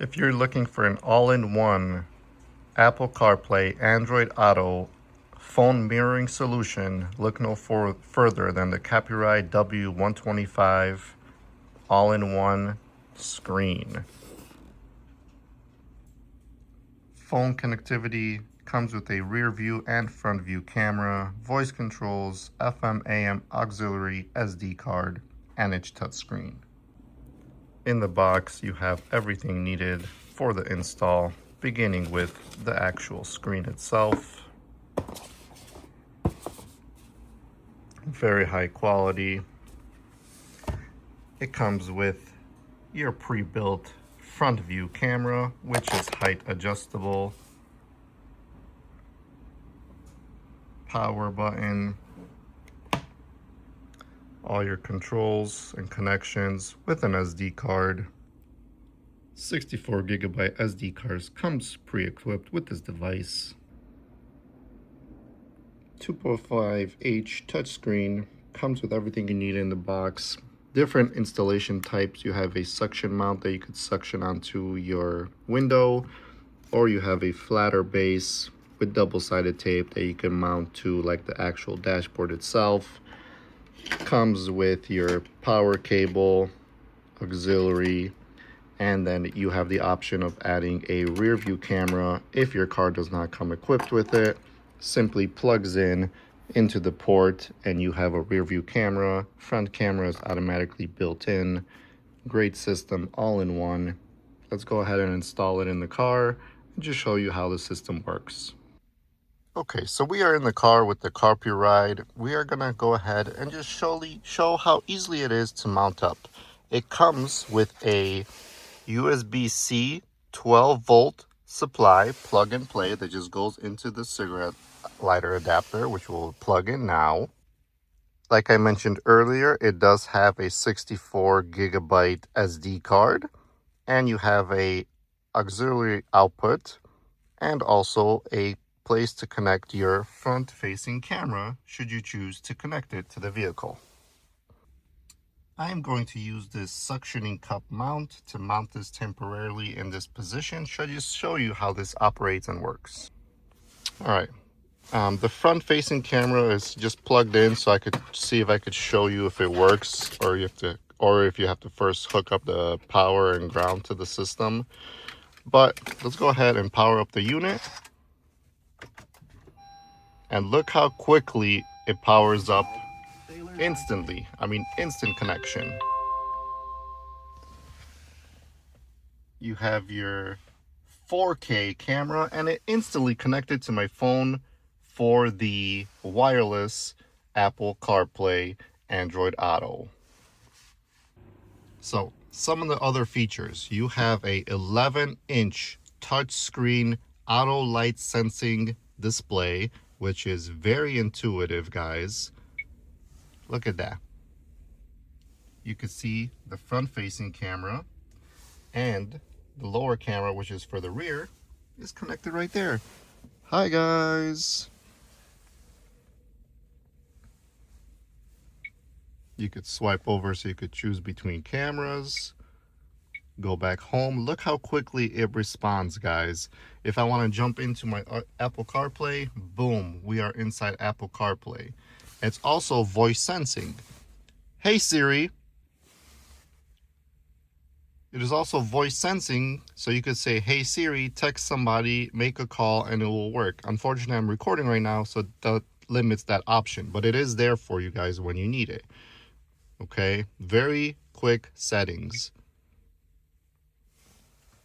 If you're looking for an all-in-one Apple CarPlay, Android Auto, phone mirroring solution, look no further than the Carpuride W125 all-in-one screen. Phone connectivity comes with a rear view and front view camera, voice controls, FM AM auxiliary SD card, and its touchscreen. In the box, you have everything needed for the install, beginning with the actual screen itself. Very high quality. It comes with your pre-built front view camera, which is height adjustable, power button, all your controls and connections with an SD card. 64 gigabyte SD cards comes pre-equipped with this device. 2.5H touchscreen comes with everything you need in the box. Different installation types. You have a suction mount that you could suction onto your window, or you have a flatter base with double-sided tape that you can mount to like the actual dashboard itself. Comes with your power cable, auxiliary, and then you have the option of adding a rear view camera if your car does not come equipped with it. Simply plugs in into the port and you have a rear view camera. Front camera is automatically built in. Great system, all in one. Let's go ahead and install it in the car and just show you how the system works. Okay, so we are in the car with the Carpuride. We are gonna go ahead and just show how easily it is to mount up. It comes with a USB-C 12-volt supply plug and play that just goes into the cigarette lighter adapter, which we'll plug in now. Like I mentioned earlier, it does have a 64 gigabyte SD card, and you have a auxiliary output and also a place to connect your front-facing camera should you choose to connect it to the vehicle. I am going to use this suctioning cup mount to mount this temporarily in this position. Should just show you how this operates and works. All right, the front-facing camera is just plugged in, so I could see if I could show you if it works, or if you have to first hook up the power and ground to the system. But let's go ahead and power up the unit. And look how quickly it powers up instantly. I mean, instant connection. You have your 4K camera, and it instantly connected to my phone for the wireless Apple CarPlay Android Auto. So some of the other features, you have a 11-inch touchscreen auto light sensing display, which is very intuitive, guys. Look at that. You can see the front-facing camera, and the lower camera, which is for the rear, is connected right there. Hi, guys. You could swipe over so you could choose between cameras. Go back home. Look how quickly it responds, guys. If I want to jump into my Apple CarPlay, boom, we are inside Apple CarPlay. It's also voice sensing. Hey Siri. It is also voice sensing, so you could say, hey Siri, text somebody, make a call, and it will work. Unfortunately, I'm recording right now, so that limits that option, but it is there for you guys when you need it. Okay, very quick settings.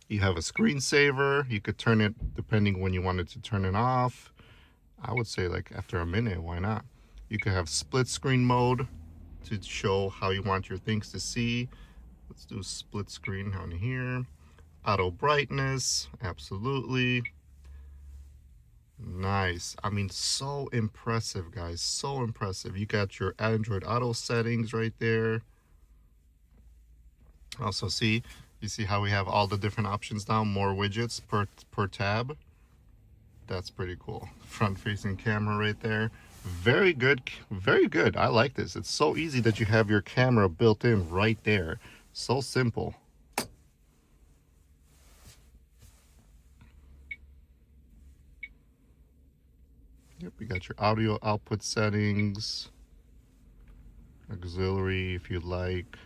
You have a screensaver. You could turn it depending when you wanted to turn it off. I would say like after a minute, why not? You could have split screen mode to show how you want your things to see. Let's do split screen on here. Auto brightness, absolutely. Nice. I mean, so impressive, guys. So impressive. You got your Android Auto settings right there. Also, you see how we have all the different options now, more widgets per tab. That's pretty cool. Front-facing camera right there. Very good, very good. I like this. It's so easy that you have your camera built in right there. So simple. Yep, you got your audio output settings, auxiliary if you'd like.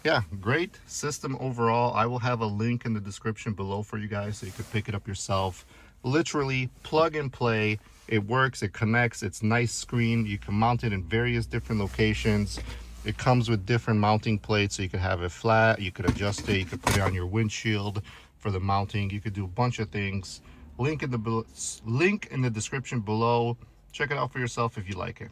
Yeah, great system overall. I will have a link in the description below for you guys so you could pick it up yourself. Literally plug and play. It works, it connects, it's nice screen. You can mount it in various different locations. It comes with different mounting plates, so you could have it flat, you could adjust it, you could put it on your windshield for the mounting. You could do a bunch of things. Link in the description below. Check it out for yourself if you like it.